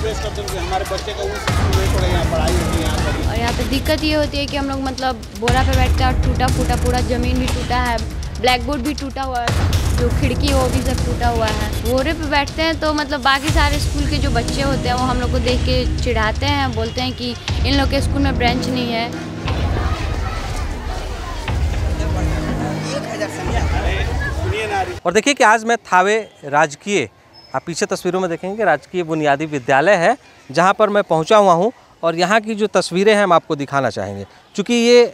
Request करते हैं कि हमारे बच्चे का उस स्कूल में पढ़े, यहाँ पढ़ाई होगी यहाँ पर। और यहाँ पे दिक्कत ये होती है कि हम लोग मतलब बोरा पे बैठते हैं और टूटा फूटा पूरा ज़मीन भी टूटा है, ब्लैक बोर्ड भी टूटा हुआ है, जो खिड़की है वो भी सब टूटा हुआ है। बोरे पे बैठते हैं तो मतलब बाकी सारे स्कूल के जो बच्चे होते हैं वो हम लोग को देख के चिढ़ाते हैं, बोलते हैं कि इन लोग के स्कूल में ब्रेंच नहीं है। और देखिए कि आज मैं थावे राजकीय, आप पीछे तस्वीरों में देखेंगे कि राजकीय बुनियादी विद्यालय है जहां पर मैं पहुंचा हुआ हूं और यहां की जो तस्वीरें हैं हम आपको दिखाना चाहेंगे। क्योंकि ये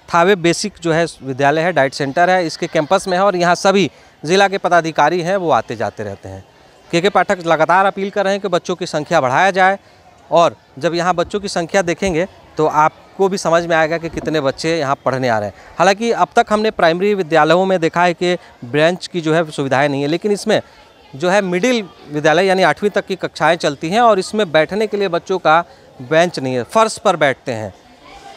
थावे बेसिक जो है विद्यालय है, डाइट सेंटर है, इसके कैंपस में है और यहाँ सभी ज़िला के पदाधिकारी हैं वो आते जाते रहते हैं। के पाठक लगातार अपील कर रहे हैं कि बच्चों की संख्या बढ़ाया जाए और जब यहाँ बच्चों की संख्या देखेंगे तो आपको भी समझ में आएगा कि कितने बच्चे यहाँ पढ़ने आ रहे हैं। हालांकि अब तक हमने प्राइमरी विद्यालयों में देखा है कि ब्रेंच की जो है सुविधाएं नहीं है, लेकिन इसमें जो है मिडिल विद्यालय यानी 8वीं तक की कक्षाएं चलती हैं और इसमें बैठने के लिए बच्चों का बेंच नहीं है, फर्श पर बैठते हैं।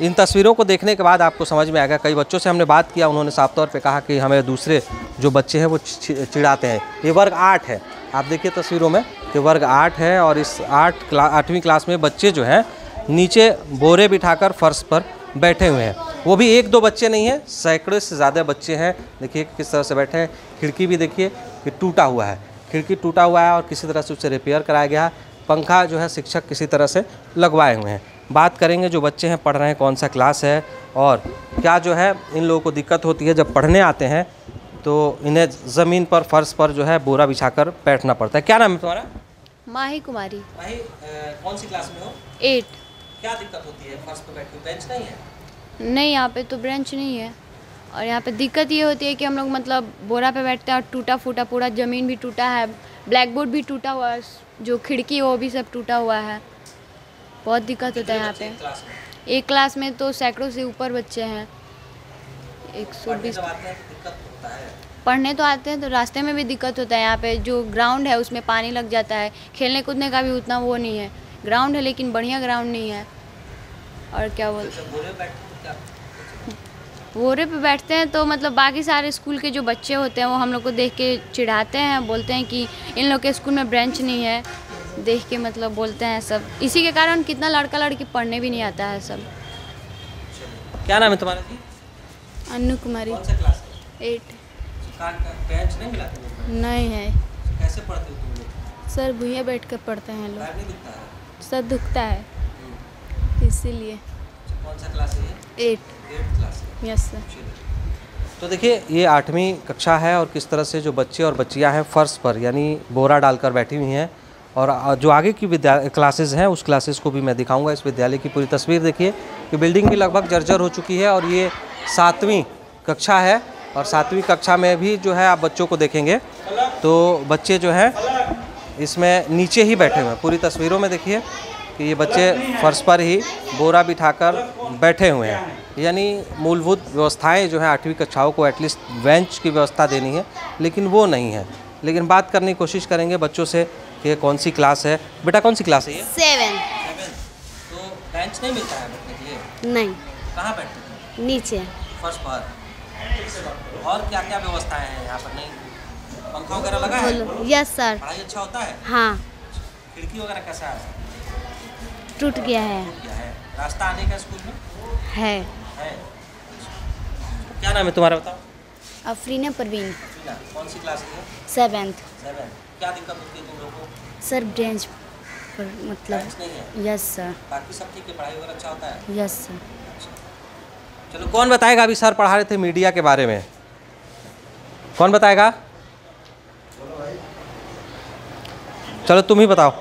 इन तस्वीरों को देखने के बाद आपको समझ में आएगा। कई बच्चों से हमने बात किया, उन्होंने साफ तौर पे कहा कि हमें दूसरे जो बच्चे हैं वो चिढ़ाते हैं। ये वर्ग 8 है, आप देखिए तस्वीरों में कि वर्ग 8 है और इस 8वीं क्लास में बच्चे जो हैं नीचे बोरे बिठाकर फर्श पर बैठे हुए हैं। वो भी 1-2 बच्चे नहीं हैं, सैकड़ों से ज़्यादा बच्चे हैं। देखिए किस तरह से बैठे हैं। खिड़की भी देखिए कि टूटा हुआ है, खिड़की टूटा हुआ है और किसी तरह से उसे रिपेयर कराया गया है। पंखा जो है शिक्षक किसी तरह से लगवाए हुए हैं। बात करेंगे जो बच्चे हैं पढ़ रहे हैं कौन सा क्लास है और क्या जो है इन लोगों को दिक्कत होती है जब पढ़ने आते हैं तो इन्हें ज़मीन पर फर्श पर जो है बोरा बिछाकर बैठना पड़ता है। क्या नाम है तुम्हारा? माही कुमारी। माही, कौन सी क्लास में हो? 8। क्या दिक्कत होती है? फर्श पर बैठे बेंच नहीं है? नहीं, यहाँ पे तो ब्रेंच नहीं है और यहाँ पे दिक्कत ये होती है कि हम लोग मतलब बोरा पे बैठते हैं और टूटा फूटा पूरा ज़मीन भी टूटा है, ब्लैक बोर्ड भी टूटा हुआ है, जो खिड़की है वो भी सब टूटा हुआ है। बहुत दिक्कत होता है यहाँ पे। एक क्लास में तो सैकड़ों से ऊपर बच्चे हैं, 120। पढ़ने तो आते हैं तो रास्ते में भी दिक्कत होता है। यहाँ पे जो ग्राउंड है उसमें पानी लग जाता है, खेलने कूदने का भी उतना वो नहीं है। ग्राउंड है लेकिन बढ़िया ग्राउंड नहीं है। और क्या बोलते हैं, बोरे पे बैठते हैं तो मतलब बाकी सारे स्कूल के जो बच्चे होते हैं वो हम लोग को देख के चिढ़ाते हैं, बोलते हैं कि इन लोग के स्कूल में ब्रेंच नहीं है। देख के मतलब बोलते हैं सब। इसी के कारण कितना लड़का लड़की पढ़ने भी नहीं आता है सब। क्या नाम है तुम्हारा जी? अन्नू कुमारी। कौन सा क्लास है? 8। बेंच नहीं मिला तुम्हें? नहीं है कैसे पढ़ते हो तुम लोग? सर, भुइयाँ बैठ कर पढ़ते हैं लोग। पैर नहीं दिखता है? सर दुखता है इसीलिए। कौन सा क्लास है ये? 8 क्लास है। Yes sir. तो देखिए ये 8वीं कक्षा है और किस तरह से जो बच्चे और बच्चियां हैं फर्श पर यानी बोरा डालकर बैठी हुई हैं और जो आगे की क्लासेस हैं उस क्लासेस को भी मैं दिखाऊंगा। इस विद्यालय की पूरी तस्वीर देखिए कि बिल्डिंग भी लगभग जर्जर हो चुकी है और ये 7वीं कक्षा है और 7वीं कक्षा में भी जो है आप बच्चों को देखेंगे तो बच्चे जो हैं इसमें नीचे ही बैठे हुए हैं। पूरी तस्वीरों में देखिए कि ये बच्चे फर्श पर ही बोरा बिठाकर बैठे हुए हैं। यानी मूलभूत व्यवस्थाएं जो है 8वीं कक्षाओं को एटलीस्ट बेंच की व्यवस्था देनी है लेकिन वो नहीं है। लेकिन बात करने की कोशिश करेंगे बच्चों से कि ये कौन सी क्लास है। बेटा कौन सी क्लास है ये? 7। तो बेंच नहीं मिलता है बैठने के लिए? नहीं। कहाँ बैठते थे? नीचे फर्श पर। और क्या क्या व्यवस्थाएं हैं यहाँ पर? नहीं, पंखा वगैरह लगा है? Yes sir. पढ़ाई अच्छा होता है? हाँ। खिड़की वगैरह कैसा है? टूट गया है। रास्ता आने का स्कूल में है। क्या नाम है तुम्हारा बताओ? अफरीना परवीन। कौन सी क्लास है? 7th। क्या दिक्कत होती है तुम लोगों को? सर ब्रेंच पर मतलब बेंच नहीं है? Yes sir. बाकी सब ठीक है, पढ़ाई वगैरह अच्छा होता है? Yes sir. चलो कौन बताएगा? अभी सर पढ़ा रहे थे मीडिया के बारे में, कौन बताएगा? चलो तुम ही बताओ,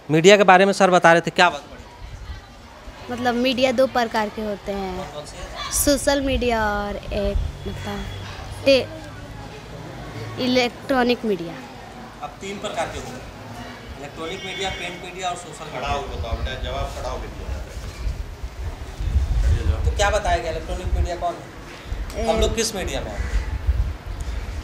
मीडिया के बारे में सर बता रहे थे, क्या बात? मतलब मीडिया 2 प्रकार के होते हैं, कौन से? सोशल मीडिया और एक मतलब इलेक्ट्रॉनिक मीडिया। अब 3 प्रकार के होंगे, इलेक्ट्रॉनिक मीडिया, प्रिंट मीडिया और सोशल मीडिया। बताओ बेटा, जवाब खड़ा हो गया। तो क्या बताएगा इलेक्ट्रॉनिक मीडिया कौन है? हम लोग किस मीडिया में हैं?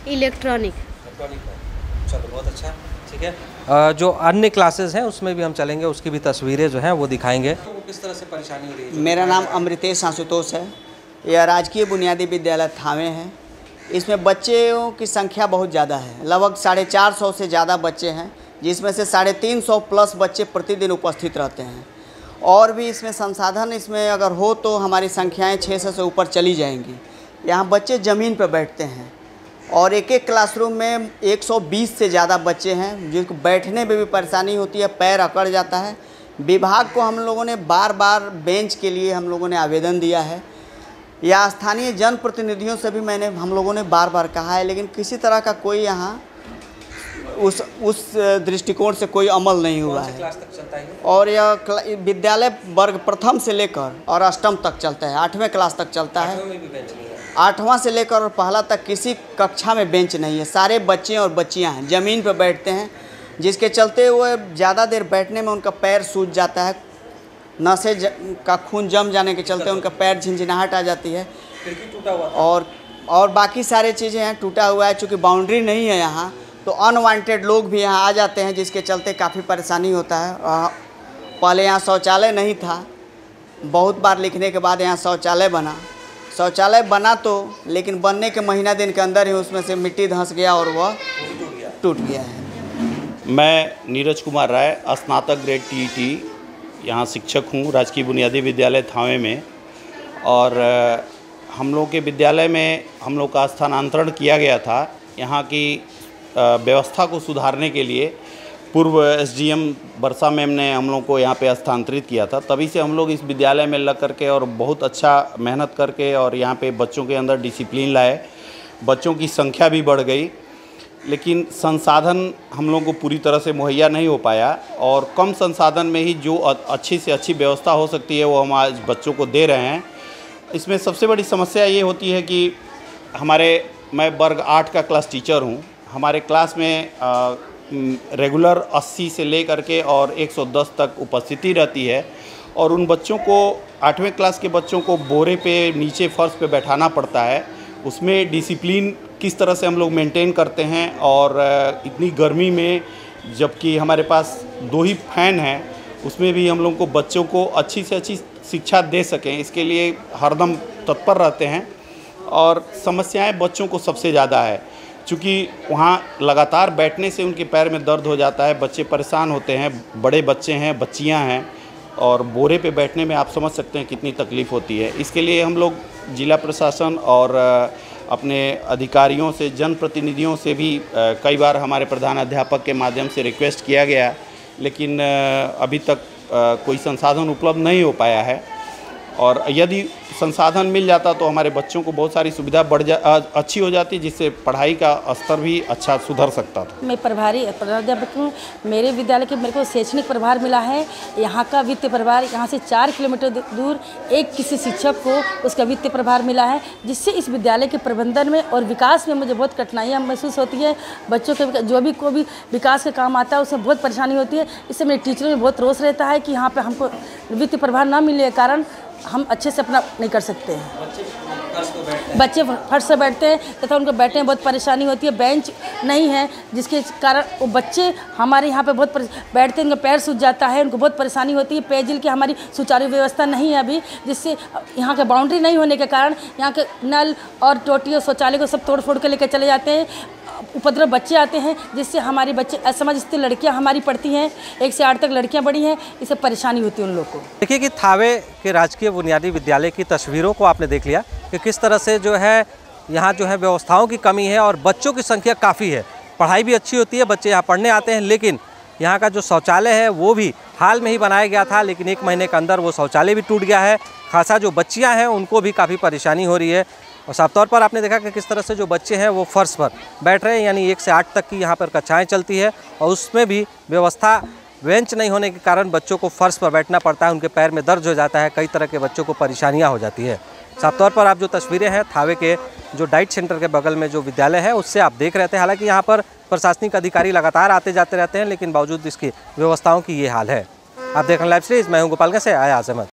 इलेक्ट्रॉनिक में। चलो बहुत अच्छा, ठीक है। जो अन्य क्लासेस हैं उसमें भी हम चलेंगे, उसकी भी तस्वीरें जो हैं वो दिखाएंगे। तो किस तरह से परेशानी हो रही है? मेरा नाम अमृतेश आशुतोष है। यह राजकीय बुनियादी विद्यालय थावे है। इसमें बच्चों की संख्या बहुत ज़्यादा है, लगभग 450 से ज़्यादा बच्चे हैं जिसमें से 350 प्लस बच्चे प्रतिदिन उपस्थित रहते हैं। और भी इसमें संसाधन इसमें अगर हो तो हमारी संख्याएं 600 से ऊपर चली जाएंगी। यहाँ बच्चे ज़मीन पर बैठते हैं और एक एक क्लासरूम में 120 से ज़्यादा बच्चे हैं जिनको बैठने में भी परेशानी होती है, पैर अकड़ जाता है। विभाग को हम लोगों ने बार बार बेंच के लिए हम लोगों ने आवेदन दिया है, या स्थानीय जनप्रतिनिधियों से भी हम लोगों ने बार बार कहा है, लेकिन किसी तरह का कोई यहाँ उस दृष्टिकोण से कोई अमल नहीं हुआ है। क्लास तक चलता है? और यह विद्यालय वर्ग प्रथम से लेकर और अष्टम तक चलता है, 8वें क्लास तक चलता है। 8वां से लेकर और पहला तक किसी कक्षा में बेंच नहीं है। सारे बच्चे और बच्चियां हैं, ज़मीन पर बैठते हैं, जिसके चलते वो ज़्यादा देर बैठने में उनका पैर सूज जाता है, नसें का खून जम जाने के चलते उनका पैर झिनझिनाहट आ जाती है। खिड़की टूटा हुआ और बाकी सारे चीज़ें हैं टूटा हुआ है। चूँकि बाउंड्री नहीं है यहाँ, तो अनवांटेड लोग भी यहाँ आ जाते हैं, जिसके चलते काफ़ी परेशानी होता है। पहले यहाँ शौचालय नहीं था, बहुत बार लिखने के बाद यहाँ शौचालय बना तो, लेकिन बनने के महीना दिन के अंदर ही उसमें से मिट्टी धंस गया और वह टूट गया है। मैं नीरज कुमार राय, स्नातक ग्रेड टीईटी यहाँ शिक्षक हूँ राजकीय बुनियादी विद्यालय थावे में। और हम लोग के विद्यालय में हम लोग का स्थानांतरण किया गया था। यहाँ की व्यवस्था को सुधारने के लिए पूर्व एसडीएम वर्षा मैम ने हम लोग को यहाँ पे स्थानांतरित किया था। तभी से हम लोग इस विद्यालय में लग करके और बहुत अच्छा मेहनत करके और यहाँ पे बच्चों के अंदर डिसिप्लिन लाए। बच्चों की संख्या भी बढ़ गई, लेकिन संसाधन हम लोग को पूरी तरह से मुहैया नहीं हो पाया। और कम संसाधन में ही जो अच्छी से अच्छी व्यवस्था हो सकती है वो हम आज बच्चों को दे रहे हैं। इसमें सबसे बड़ी समस्या ये होती है कि मैं वर्ग 8 का क्लास टीचर हूँ। हमारे क्लास में रेगुलर 80 से लेकर के और 110 तक उपस्थिति रहती है। और उन बच्चों को 8वें क्लास के बच्चों को बोरे पे नीचे फर्श पे बैठाना पड़ता है। उसमें डिसिप्लिन किस तरह से हम लोग मेंटेन करते हैं, और इतनी गर्मी में जबकि हमारे पास 2 ही फैन हैं, उसमें भी हम लोग को बच्चों को अच्छी से अच्छी शिक्षा दे सकें, इसके लिए हरदम तत्पर रहते हैं। और समस्याएं बच्चों को सबसे ज़्यादा है, चूँकि वहाँ लगातार बैठने से उनके पैर में दर्द हो जाता है, बच्चे परेशान होते हैं, बड़े बच्चे हैं, बच्चियाँ हैं, और बोरे पे बैठने में आप समझ सकते हैं कितनी तकलीफ़ होती है। इसके लिए हम लोग जिला प्रशासन और अपने अधिकारियों से, जनप्रतिनिधियों से भी कई बार हमारे प्रधान अध्यापक के माध्यम से रिक्वेस्ट किया गया, लेकिन अभी तक कोई संसाधन उपलब्ध नहीं हो पाया है। और यदि संसाधन मिल जाता तो हमारे बच्चों को बहुत सारी सुविधा अच्छी हो जाती, जिससे पढ़ाई का स्तर भी अच्छा सुधर सकता था। मैं प्रधानाध्यापक हूँ। मेरे विद्यालय के मेरे को शैक्षणिक प्रभार मिला है। यहाँ का वित्तीय प्रभार, यहाँ से 4 किलोमीटर दूर एक किसी शिक्षक को उसका वित्तीय प्रभार मिला है, जिससे इस विद्यालय के प्रबंधन में और विकास में मुझे बहुत कठिनाइयाँ महसूस होती है। बच्चों के जो भी कोई भी विकास का काम आता है उसमें बहुत परेशानी होती है। इससे मेरे टीचरों में बहुत रोष रहता है कि यहाँ पर हमको वित्तीय प्रभार न मिलने के कारण हम अच्छे से अपना नहीं कर सकते हैं। बच्चे फर्श से बैठते हैं तथा उनको बैठने में बहुत परेशानी होती है। बेंच नहीं है, जिसके कारण वो बच्चे हमारे यहाँ पे बहुत बैठते हैं, उनका पैर सूज जाता है, उनको बहुत परेशानी होती है। पेयजल की हमारी सुचारू व्यवस्था नहीं है अभी, जिससे यहाँ के बाउंड्री नहीं होने के कारण यहाँ के नल और टोटी और शौचालय को सब तोड़ फोड़ के लेकर चले जाते हैं। उपद्रव बच्चे आते हैं, जिससे हमारी बच्चे असमझ स्थित लड़कियां हमारी पढ़ती हैं, 1 से 8 तक लड़कियां बड़ी हैं, इससे परेशानी होती है उन लोग को। देखिए कि थावे के राजकीय बुनियादी विद्यालय की तस्वीरों को आपने देख लिया कि किस तरह से जो है यहाँ जो है व्यवस्थाओं की कमी है और बच्चों की संख्या काफ़ी है। पढ़ाई भी अच्छी होती है, बच्चे यहाँ पढ़ने आते हैं, लेकिन यहाँ का जो शौचालय है वो भी हाल में ही बनाया गया था, लेकिन 1 महीने के अंदर वो शौचालय भी टूट गया है। खासा जो बच्चियाँ हैं उनको भी काफ़ी परेशानी हो रही है। और साफ तौर पर आपने देखा कि किस तरह से जो बच्चे हैं वो फर्श पर बैठ रहे हैं, यानी 1 से 8 तक की यहाँ पर कक्षाएं चलती है, और उसमें भी व्यवस्था बेंच नहीं होने के कारण बच्चों को फर्श पर बैठना पड़ता है, उनके पैर में दर्द हो जाता है, कई तरह के बच्चों को परेशानियाँ हो जाती है। साफ तौर पर आप जो तस्वीरें हैं थावे के जो डाइट सेंटर के बगल में जो विद्यालय है उससे आप देख रहे थे। हालांकि यहाँ पर प्रशासनिक अधिकारी लगातार आते जाते रहते हैं, लेकिन बावजूद इसकी व्यवस्थाओं की ये हाल है। आप देख रहे हैं लाइव सीरीज, मैं हूँ गोपालगंज से आया अहमद।